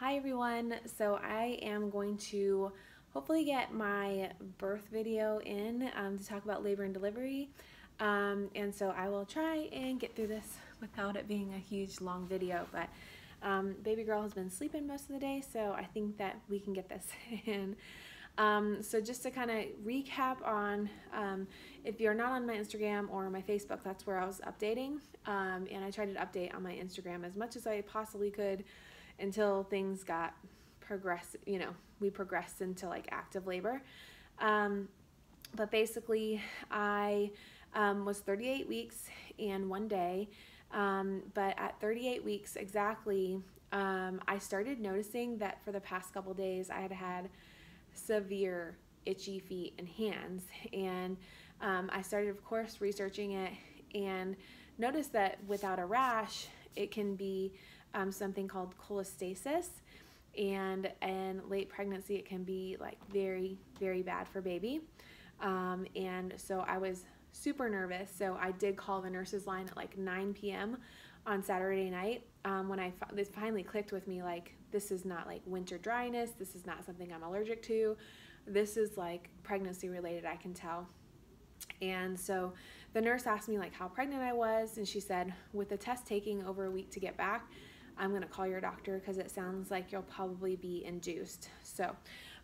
Hi everyone, so I am going to hopefully get my birth video in to talk about labor and delivery, and so I will try and get through this without it being a huge long video, but baby girl has been sleeping most of the day, so I think that we can get this in. So just to kind of recap on, if you're not on my Instagram or my Facebook, that's where I was updating, and I tried to update on my Instagram as much as I possibly could until things got we progressed into like active labor. But basically I was 38 weeks and 1 day, but at 38 weeks exactly, I started noticing that for the past couple days I had severe itchy feet and hands, and I started of course researching it and noticed that without a rash it can be something called cholestasis, and in late pregnancy it can be like very bad for baby, and so I was super nervous, so I did call the nurses line at like 9 p.m. on Saturday night, when this finally clicked with me, like this is not like winter dryness, this is not something I'm allergic to, this is like pregnancy related, I can tell. And so the nurse asked me like how pregnant I was, and she said, with the test taking over a week to get back, I'm gonna call your doctor because it sounds like you'll probably be induced. So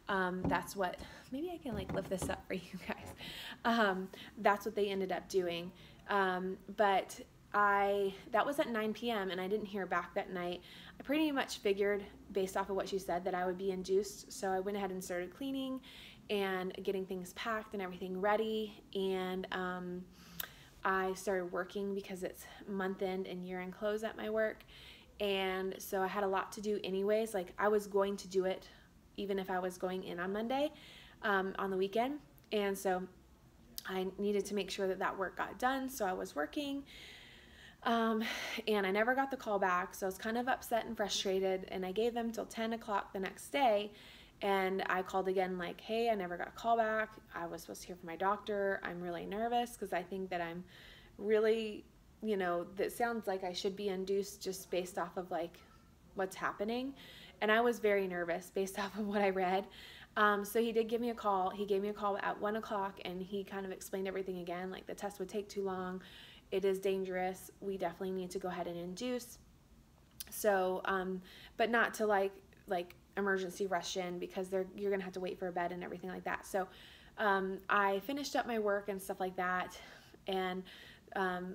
that's what, maybe I can like lift this up for you guys. That's what they ended up doing. But that was at 9 p.m. and I didn't hear back that night. I pretty much figured based off of what she said that I would be induced. So I went ahead and started cleaning and getting things packed and everything ready. And I started working because it's month end and year end close at my work. And so I had a lot to do anyways. Like I was going to do it even if I was going in on Monday, on the weekend. And so I needed to make sure that that work got done. So I was working, and I never got the call back. So I was kind of upset and frustrated, and I gave them till 10 o'clock the next day. And I called again like, hey, I never got a call back. I was supposed to hear from my doctor. I'm really nervous because I think that I'm really, that sounds like I should be induced just based off of like what's happening. And I was very nervous based off of what I read. So he did give me a call. He gave me a call at 1 o'clock and he kind of explained everything again. Like the test would take too long. It is dangerous. We definitely need to go ahead and induce. So, but not to like emergency rush in because you're gonna have to wait for a bed and everything like that. So I finished up my work and stuff like that, and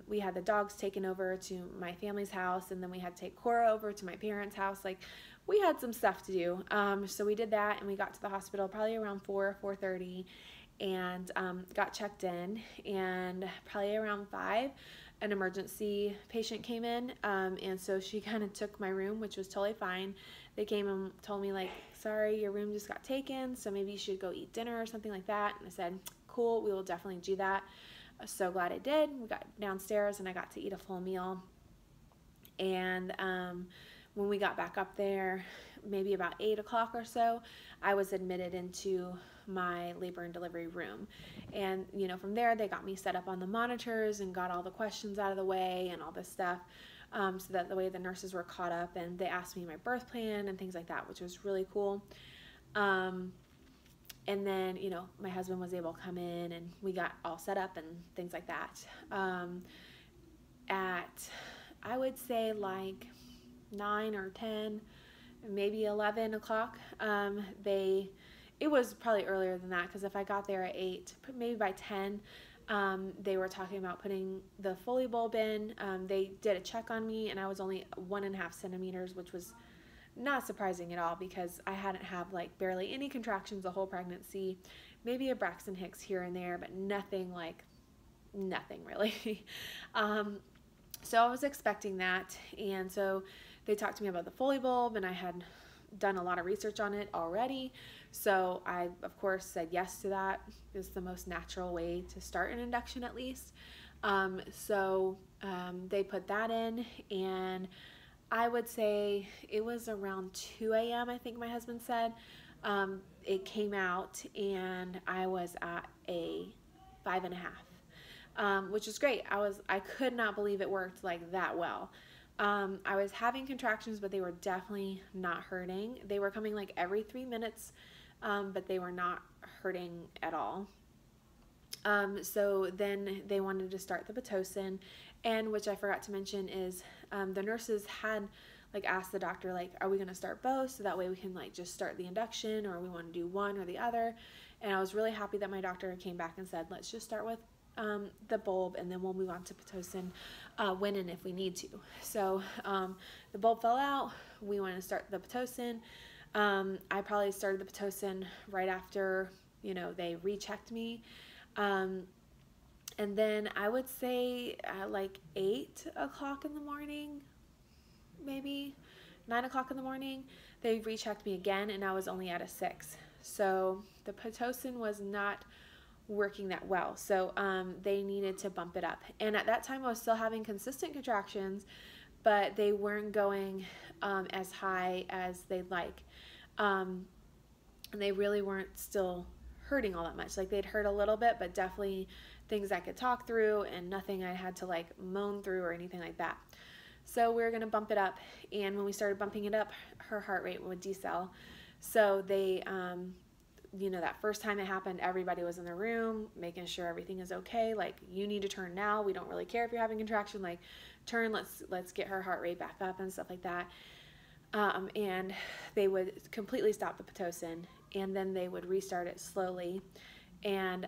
we had the dogs taken over to my family's house, and then we had to take Cora over to my parents' house. Like we had some stuff to do, so we did that, and we got to the hospital probably around 4:30, and got checked in, and probably around 5 an emergency patient came in, and so she kind of took my room, which was totally fine. They came and told me like, sorry, your room just got taken, so maybe you should go eat dinner or something like that. And I said, cool, we will definitely do that. So glad I did. We got downstairs and I got to eat a full meal. And when we got back up there, maybe about 8 o'clock or so, I was admitted into my labor and delivery room. And from there they got me set up on the monitors and got all the questions out of the way and all this stuff, so that the way the nurses were caught up, and they asked me my birth plan and things like that, which was really cool. And then my husband was able to come in and we got all set up and things like that. At I would say like 9 or 10, maybe 11 o'clock, it was probably earlier than that, because if I got there at 8, maybe by 10, they were talking about putting the Foley bulb in. They did a check on me and I was only 1.5 centimeters, which was not surprising at all because I hadn't had like barely any contractions the whole pregnancy, maybe a Braxton Hicks here and there, but nothing really. So I was expecting that, and so they talked to me about the Foley bulb, and I had done a lot of research on it already, so I of course said yes to that. It's the most natural way to start an induction, at least. So they put that in, and I would say it was around 2 a.m. I think my husband said. It came out and I was at a 5.5, which is great. I could not believe it worked like that well. I was having contractions, but they were definitely not hurting. They were coming like every 3 minutes, but they were not hurting at all. So then they wanted to start the Pitocin, and which I forgot to mention is the nurses had like asked the doctor, like, are we going to start both, so that way we can like just start the induction, or we want to do one or the other. And I was really happy that my doctor came back and said, let's just start with the bulb, and then we'll move on to Pitocin when and if we need to. So the bulb fell out. We want to start the Pitocin. I probably started the Pitocin right after, you know, they rechecked me. And then I would say at like 8 o'clock in the morning, maybe 9 o'clock in the morning, they rechecked me again, and I was only at a 6. So the Pitocin was not working that well. So they needed to bump it up. And at that time I was still having consistent contractions, but they weren't going as high as they'd like. And they really weren't still hurting all that much. Like they'd hurt a little bit, but definitely things I could talk through, and nothing I had to like moan through or anything like that. So we were going to bump it up, and when we started bumping it up, her heart rate would decel. So they, you know, that first time it happened, everybody was in the room making sure everything is okay. Like, you need to turn now. We don't really care if you're having contraction. Like, turn. Let's get her heart rate back up and stuff like that. And they would completely stop the Pitocin, and then they would restart it slowly, and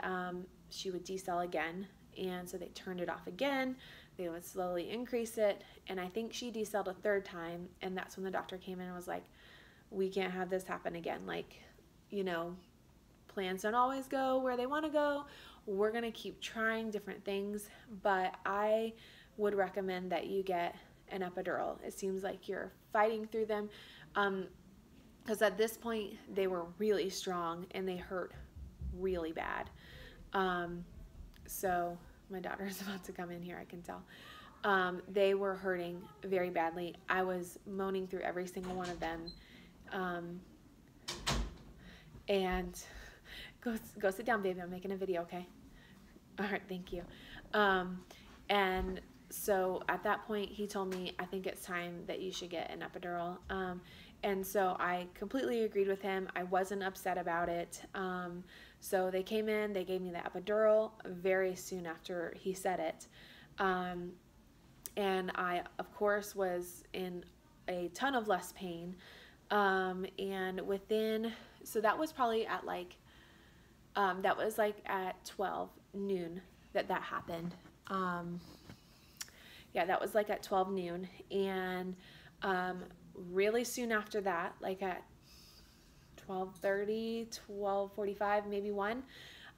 she would decel again. And so they turned it off again. They would slowly increase it, and I think she decelled a 3rd time, and that's when the doctor came in and was like, we can't have this happen again. Like, you know, plans don't always go where they want to go. We're going to keep trying different things, but I would recommend that you get an epidural. It seems like you're fighting through them, because at this point they were really strong and they hurt really bad. So my daughter's about to come in here, I can tell. They were hurting very badly. I was moaning through every single one of them. And go sit down, baby. I'm making a video, okay? All right, thank you. And so at that point, he told me, I think it's time that you should get an epidural. And so I completely agreed with him. I wasn't upset about it. So they came in, they gave me the epidural very soon after he said it. And I, of course, was in a ton of less pain. And within, so that was probably at like, that was like at 12 noon that happened. Yeah, that was like at 12 noon. And really soon after that, like at 12:30, 12:45, maybe 1,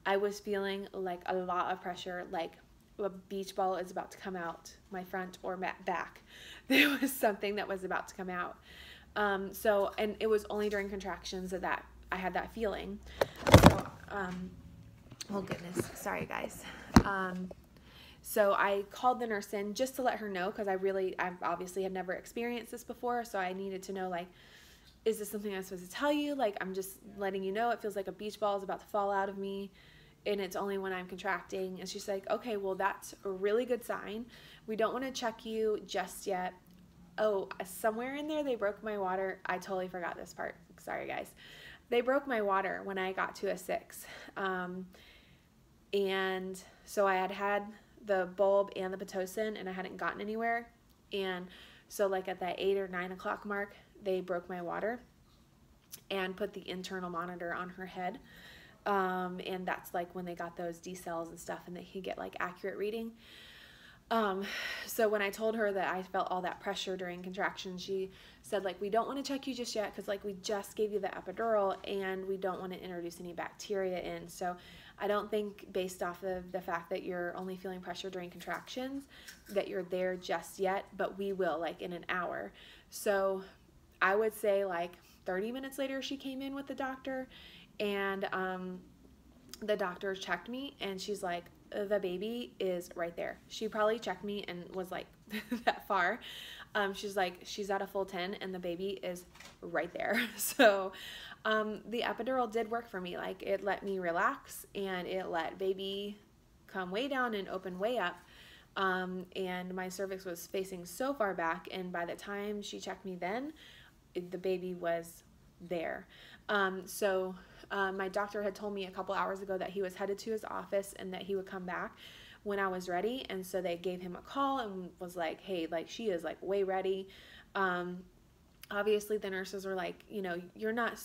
I was feeling like a lot of pressure, like a beach ball is about to come out my front or back. There was something that was about to come out. So, and it was only during contractions that I had that feeling. So, oh goodness, sorry guys. So I called the nurse in just to let her know, because I obviously had never experienced this before, so I needed to know, like, is this something I'm supposed to tell you? Like, I'm just letting you know it feels like a beach ball is about to fall out of me, and it's only when I'm contracting. And she's like, okay, well, that's a really good sign. We don't want to check you just yet. Oh, somewhere in there they broke my water. I totally forgot this part. Sorry, guys. They broke my water when I got to a 6. And so I had the bulb and the Pitocin, and I hadn't gotten anywhere. And so like at that 8 or 9 o'clock mark, they broke my water and put the internal monitor on her head. And that's like when they got those decels and stuff, and they could get like accurate reading. So when I told her that I felt all that pressure during contractions, she said, like, we don't want to check you just yet, because like we just gave you the epidural and we don't want to introduce any bacteria in. So I don't think, based off of the fact that you're only feeling pressure during contractions, that you're there just yet, but we will, like, in an hour. So I would say like 30 minutes later she came in with the doctor, and the doctor checked me, and she's like, the baby is right there. She probably checked me and was like that far. She's like, she's at a full 10 and the baby is right there. So the epidural did work for me. Like, it let me relax, and it let baby come way down and open way up. and my cervix was facing so far back, and by the time she checked me then, the baby was there. My doctor had told me a couple hours ago that he was headed to his office and that he would come back when I was ready, and so they gave him a call and was like, hey, like, she is like way ready. Obviously the nurses were like, you know, you're not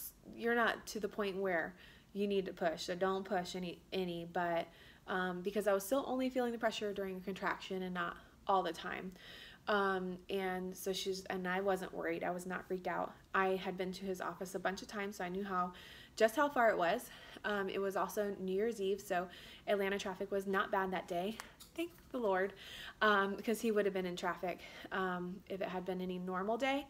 to the point where you need to push, so don't push any, but because I was still only feeling the pressure during a contraction and not all the time. And so and I wasn't worried. I was not freaked out. I had been to his office a bunch of times, so I knew just how far it was. It was also New Year's Eve, so Atlanta traffic was not bad that day. Thank the Lord, because he would have been in traffic if it had been any normal day.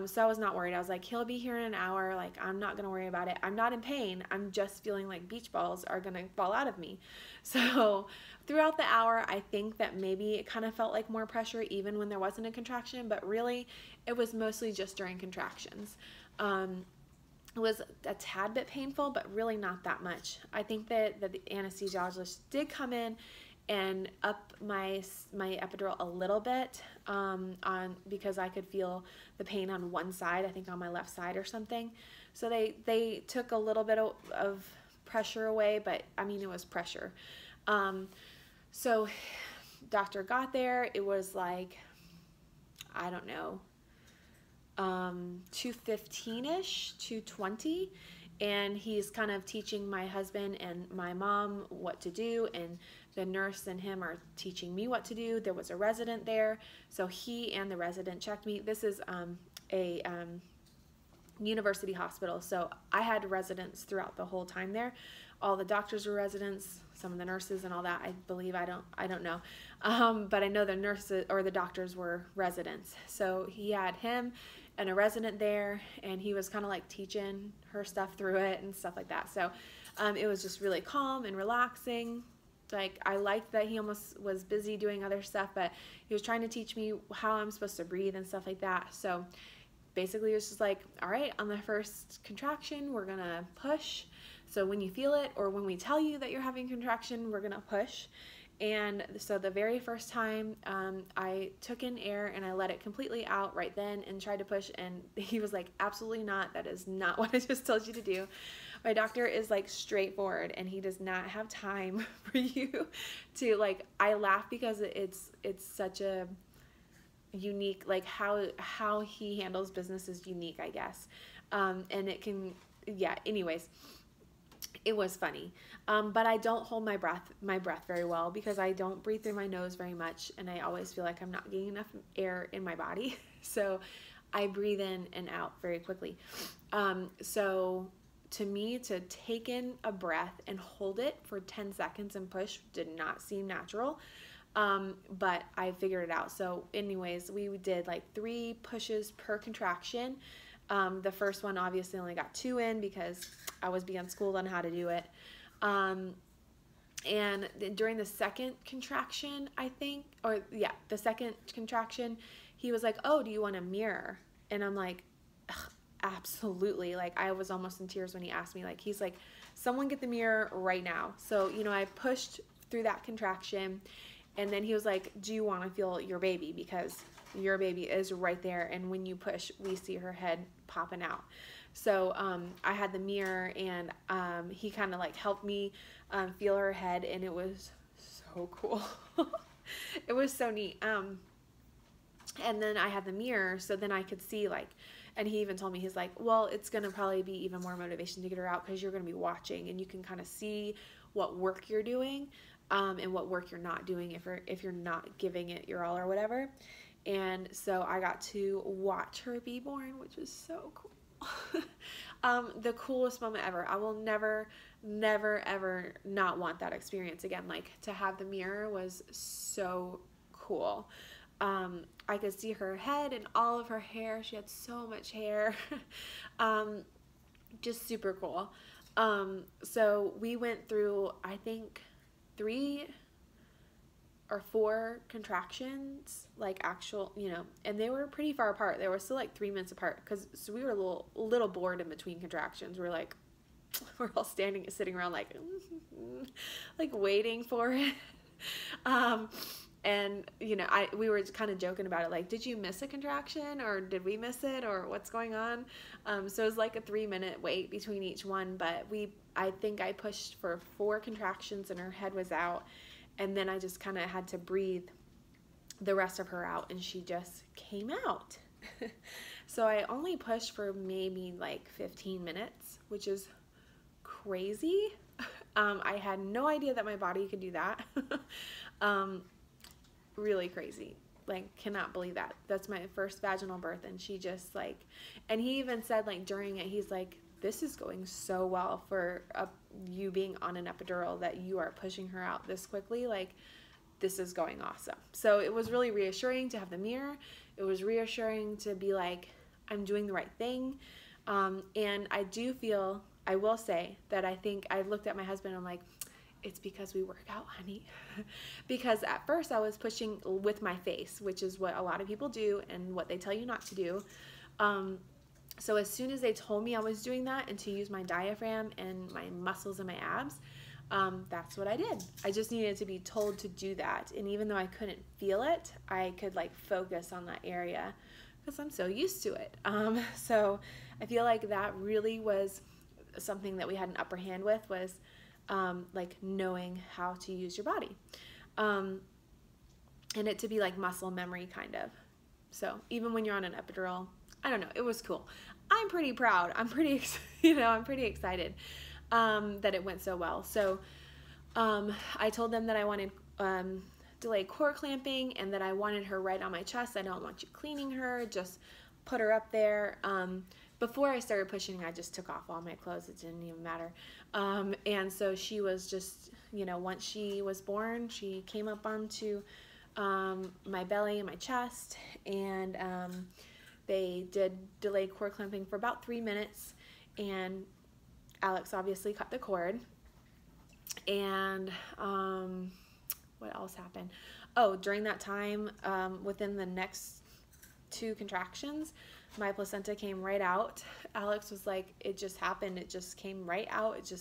So I was not worried. I was like, he'll be here in an hour. Like, I'm not going to worry about it. I'm not in pain. I'm just feeling like beach balls are going to fall out of me. So throughout the hour, I think that maybe it kind of felt like more pressure even when there wasn't a contraction, but really it was mostly just during contractions. It was a tad bit painful, but really not that much. I think that the anesthesiologist did come in and up my epidural a little bit because I could feel the pain on one side, I think on my left side or something. So they took a little bit of pressure away, but I mean, it was pressure. So doctor got there, it was like, I don't know, 2:15-ish, 2:20, and he's kind of teaching my husband and my mom what to do, and the nurse and him are teaching me what to do. There was a resident there, so he and the resident checked me. This is a university hospital, so I had residents throughout the whole time there. All the doctors were residents, some of the nurses and all that, I believe. I don't know, but I know the nurses or the doctors were residents. So he had him and a resident there, and he was kind of like teaching her stuff through it and stuff like that. So it was just really calm and relaxing. Like, I liked that he almost was busy doing other stuff, but he was trying to teach me how I'm supposed to breathe and stuff like that. So basically it was just like, all right, on the first contraction, we're gonna push. So when you feel it, or when we tell you that you're having a contraction, we're gonna push. And so the very first time I took in air and I let it completely out right then and tried to push, and he was like, absolutely not, that is not what I just told you to do. My doctor is like straightforward, and he does not have time for you to, like, I laugh because it's such a unique, like, how he handles business is unique, I guess. And it can, yeah, anyways, it was funny. But I don't hold my breath very well because I don't breathe through my nose very much, and I always feel like I'm not getting enough air in my body. So I breathe in and out very quickly. So to me, to take in a breath and hold it for 10 seconds and push did not seem natural. But I figured it out. So anyways, we did like 3 pushes per contraction. The first one obviously only got 2 in because I was being schooled on how to do it. And during the second contraction, the second contraction, he was like, oh, do you want a mirror? And I'm like, absolutely. Like, I was almost in tears when he asked me. Like, he's like, someone get the mirror right now. So, you know, I pushed through that contraction, and then he was like, do you want to feel your baby? Because your baby is right there, and when you push, we see her head popping out. So I had the mirror, and he kind of like helped me feel her head, and it was so cool. It was so neat. And then I had the mirror, so then I could see, like, and he even told me, he's like, well, it's going to probably be even more motivation to get her out because you're going to be watching, and you can kind of see what work you're doing and what work you're not doing if you're not giving it your all or whatever. And so I got to watch her be born, which was so cool. The coolest moment ever. I will never ever not want that experience again. Like, to have the mirror was so cool. I could see her head and all of her hair. She had so much hair. Just super cool. So we went through, I think, 3 or 4 contractions, like actual, you know, and they were pretty far apart. They were still like 3 minutes apart, so we were a little bored in between contractions. We're like, we're all sitting around like, like waiting for it. And you know, we were kind of joking about it, like, did you miss a contraction, or did we miss it, or what's going on? So it was like a 3-minute wait between each one, but I think I pushed for 4 contractions and her head was out, and then I just kind of had to breathe the rest of her out, and she just came out. So I only pushed for maybe like 15 minutes, which is crazy. I had no idea that my body could do that. Really crazy. Like, cannot believe that. That's my first vaginal birth, and she just like, and he even said, like, during it, he's like, this is going so well for you being on an epidural, that you are pushing her out this quickly. Like, this is going awesome. So it was really reassuring to have the mirror. It was reassuring to be like, I'm doing the right thing. And I will say that I think I looked at my husband and I'm like, it's because we work out, honey. Because at first I was pushing with my face, which is what a lot of people do and what they tell you not to do. So as soon as they told me I was doing that and to use my diaphragm and my muscles and my abs, that's what I did. I just needed to be told to do that. And even though I couldn't feel it, I could like focus on that area because I'm so used to it. So I feel like that really was something that we had an upper hand with, was like knowing how to use your body. And it to be like muscle memory kind of. So even when you're on an epidural, I don't know, it was cool. I'm pretty proud. I'm pretty excited that it went so well. So I told them that I wanted delayed core clamping and that I wanted her right on my chest. I don't want you cleaning her, just put her up there. Before I started pushing, I just took off all my clothes. It didn't even matter. And so she was just, you know, once she was born, she came up onto my belly and my chest, and they did delayed cord clamping for about 3 minutes, and Alex obviously cut the cord. And what else happened? Oh, during that time, within the next 2 contractions, my placenta came right out. Alex was like, it just happened. It just came right out.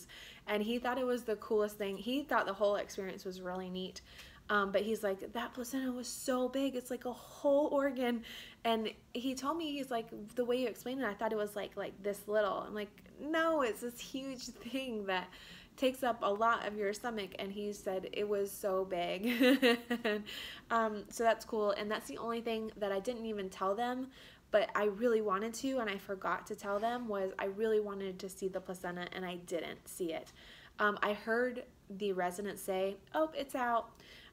And he thought it was the coolest thing. He thought the whole experience was really neat. But he's like, that placenta was so big. It's like a whole organ. And he told me, he's like, the way you explained it, I thought it was like this little. I'm like, no, it's this huge thing that takes up a lot of your stomach. And he said it was so big. So that's cool. And that's the only thing that I didn't even tell them, but I really wanted to, and I forgot to tell them, was I really wanted to see the placenta, and I didn't see it. I heard the resident say, oh, it's out.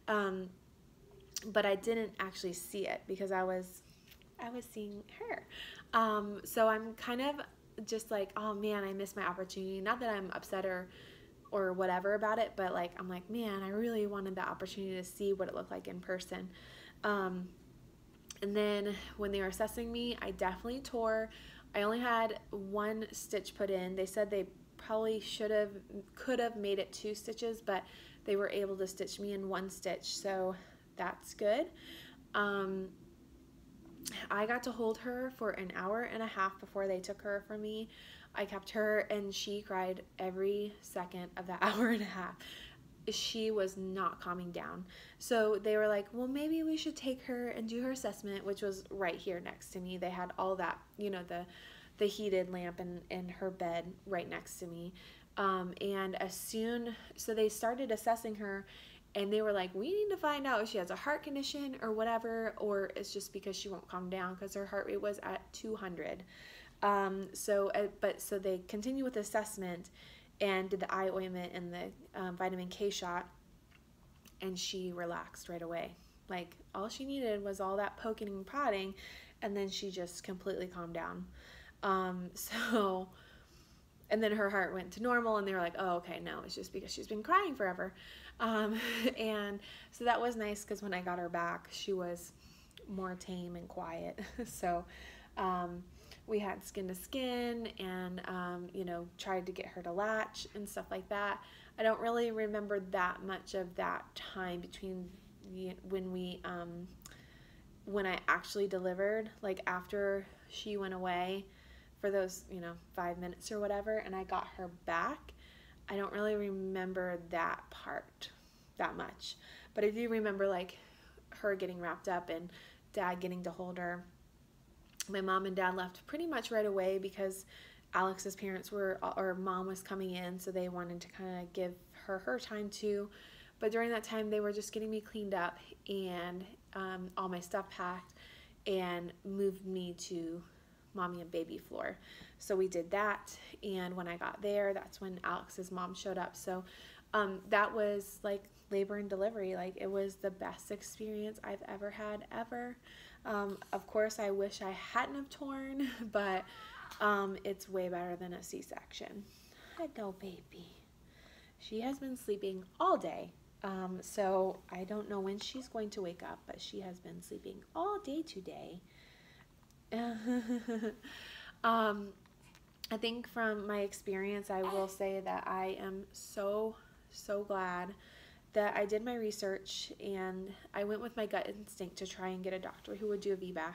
But I didn't actually see it because I was seeing her. So I'm kind of just like, oh man, I missed my opportunity. Not that I'm upset or whatever about it, but like, I'm like, man, I really wanted the opportunity to see what it looked like in person. And then when they were assessing me, I definitely tore. I only had 1 stitch put in. They said they probably could have made it 2 stitches, but they were able to stitch me in 1 stitch, so that's good. I got to hold her for an hour and a half before they took her from me. I kept her, and she cried every second of that hour and a half. She was not calming down. So they were like, well, maybe we should take her and do her assessment, which was right here next to me. They had all that, you know, the heated lamp in her bed right next to me. And so they started assessing her, and they were like, we need to find out if she has a heart condition or whatever, or it's just because she won't calm down, because her heart rate was at 200. So they continue with the assessment and did the eye ointment and the vitamin K shot, and she relaxed right away. Like, all she needed was all that poking and prodding, and then she just completely calmed down. And then her heart went to normal, and they were like, oh, okay, no, it's just because she's been crying forever. And so that was nice, because when I got her back, she was more tame and quiet. So we had skin to skin, and you know, tried to get her to latch and stuff like that. I don't really remember that much of that time between when I actually delivered, like after she went away for those, you know, 5 minutes or whatever, and I got her back. I don't really remember that part that much, but I do remember, like, her getting wrapped up and Dad getting to hold her. My mom and Dad left pretty much right away because Alex's parents were, or mom was coming in, so they wanted to kind of give her time too. But during that time, they were just getting me cleaned up and all my stuff packed and moved me to mommy and baby floor. So we did that, and when I got there, that's when Alex's mom showed up. So that was like labor and delivery. Like, it was the best experience I've ever had, ever. Of course, I wish I hadn't have torn, but it's way better than a C-section. Hello, baby. She has been sleeping all day. So I don't know when she's going to wake up, but she has been sleeping all day today. I think from my experience, I will say that I am so glad that I did my research and I went with my gut instinct to try and get a doctor who would do a VBAC.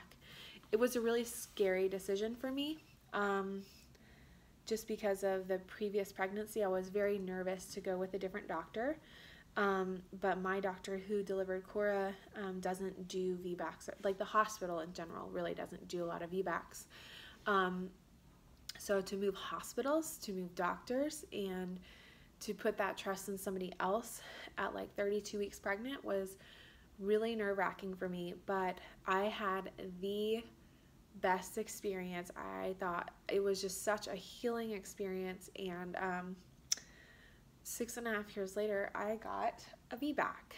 It was a really scary decision for me. Just because of the previous pregnancy, I was very nervous to go with a different doctor. But my doctor who delivered Cora doesn't do VBACs. Like, the hospital in general really doesn't do a lot of VBACs. So to move hospitals, to move doctors, and to put that trust in somebody else at like 32 weeks pregnant was really nerve-wracking for me. But I had the best experience. I thought it was just such a healing experience, and 6.5 years later, I got a VBAC.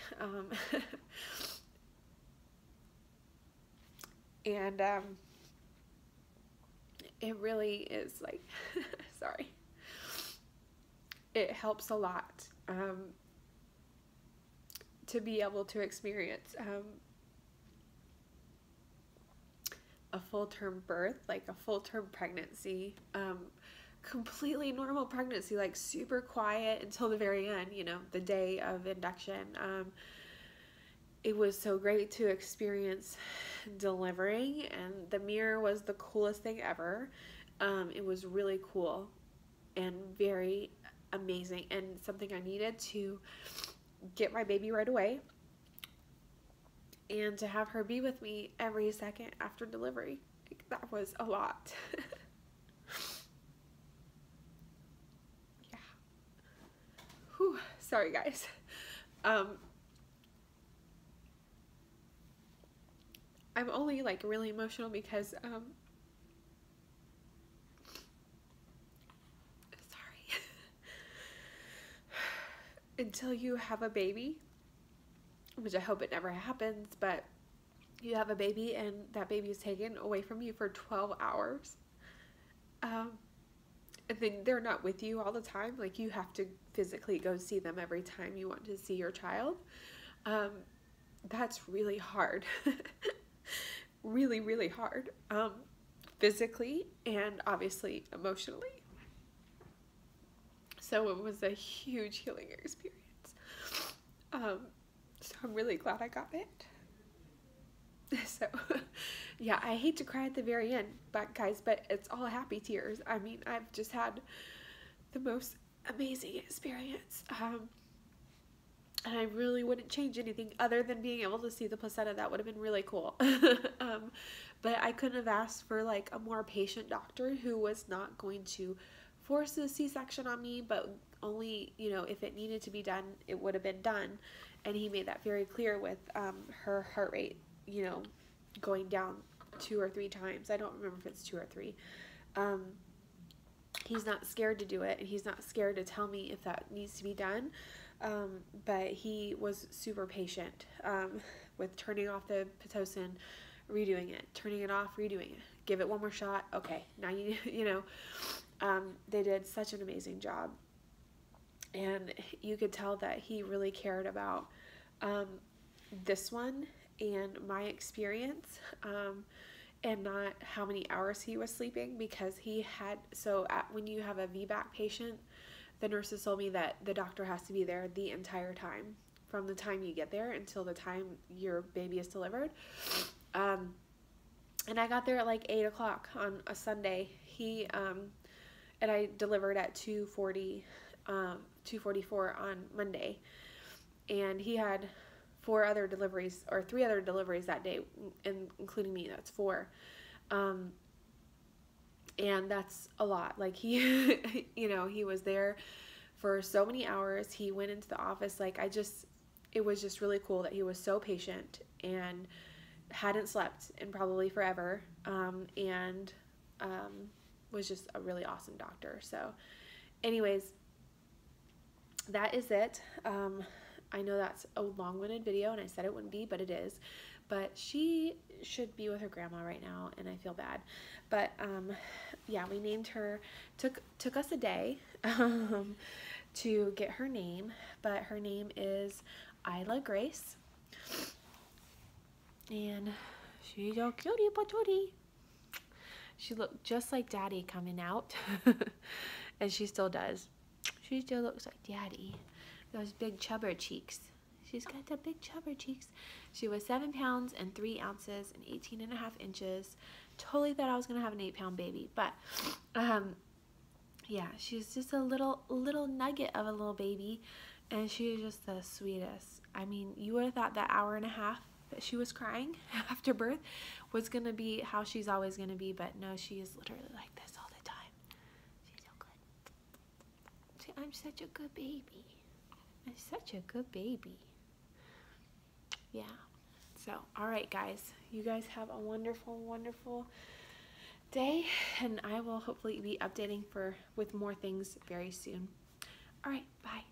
And it really is like, sorry, it helps a lot to be able to experience a full-term birth, like a full-term pregnancy, completely normal pregnancy, like super quiet until the very end, you know, the day of induction. It was so great to experience delivering, and the mirror was the coolest thing ever. It was really cool and very amazing, and something I needed to get my baby right away and to have her be with me every second after delivery. Like, that was a lot. Yeah. Whew. Sorry, guys. I'm only like really emotional because sorry. Until you have a baby, which I hope it never happens, but you have a baby and that baby is taken away from you for 12 hours. And then they're not with you all the time. Like, you have to physically go see them every time you want to see your child. That's really hard. Really, really hard. Physically and obviously emotionally. So it was a huge healing experience. So I'm really glad I got it. So, yeah, I hate to cry at the very end, but guys, but it's all happy tears. I mean, I've just had the most amazing experience. And I really wouldn't change anything other than being able to see the placenta. That would have been really cool. But I couldn't have asked for like a more patient doctor who was not going to force a C-section on me, but only, you know, if it needed to be done, it would have been done. And he made that very clear with her heart rate, you know, going down 2 or 3 times. I don't remember if it's 2 or 3. He's not scared to do it, and he's not scared to tell me if that needs to be done. But he was super patient with turning off the Pitocin, redoing it, turning it off, redoing it. Give it one more shot. Okay, now you know, they did such an amazing job. And you could tell that he really cared about this one and my experience, and not how many hours he was sleeping, because he had, so when you have a VBAC patient, the nurses told me that the doctor has to be there the entire time, from the time you get there until the time your baby is delivered. And I got there at like 8 o'clock on a Sunday. And I delivered at 2:44 on Monday. And he had 4 other deliveries, or 3 other deliveries that day, including me. That's 4. And that's a lot. Like he, you know, he was there for so many hours. He went into the office. Like it was just really cool that he was so patient and hadn't slept in probably forever. And was just a really awesome doctor. So anyways, that is it. I know that's a long-winded video, and I said it wouldn't be, but it is. But she should be with her grandma right now, and I feel bad. But yeah, we named her. Took us a day to get her name, but her name is Isla Grace, and she's a cutie patootie. She looked just like Daddy coming out, and she still does. She still looks like Daddy. Those big chubber cheeks. She's got the big chubber cheeks. She was 7 pounds and 3 ounces and 18.5 inches. Totally thought I was gonna have an 8-pound baby, but yeah, she's just a little nugget of a little baby, and she's just the sweetest. I mean, you would have thought that hour and a half that she was crying after birth was gonna be how she's always gonna be, but no, she is literally like this all the time. She's so good. See, I'm such a good baby. I'm such a good baby. Yeah. So, all right, guys. You guys have a wonderful, wonderful day, and I will hopefully be updating with more things very soon. All right, bye.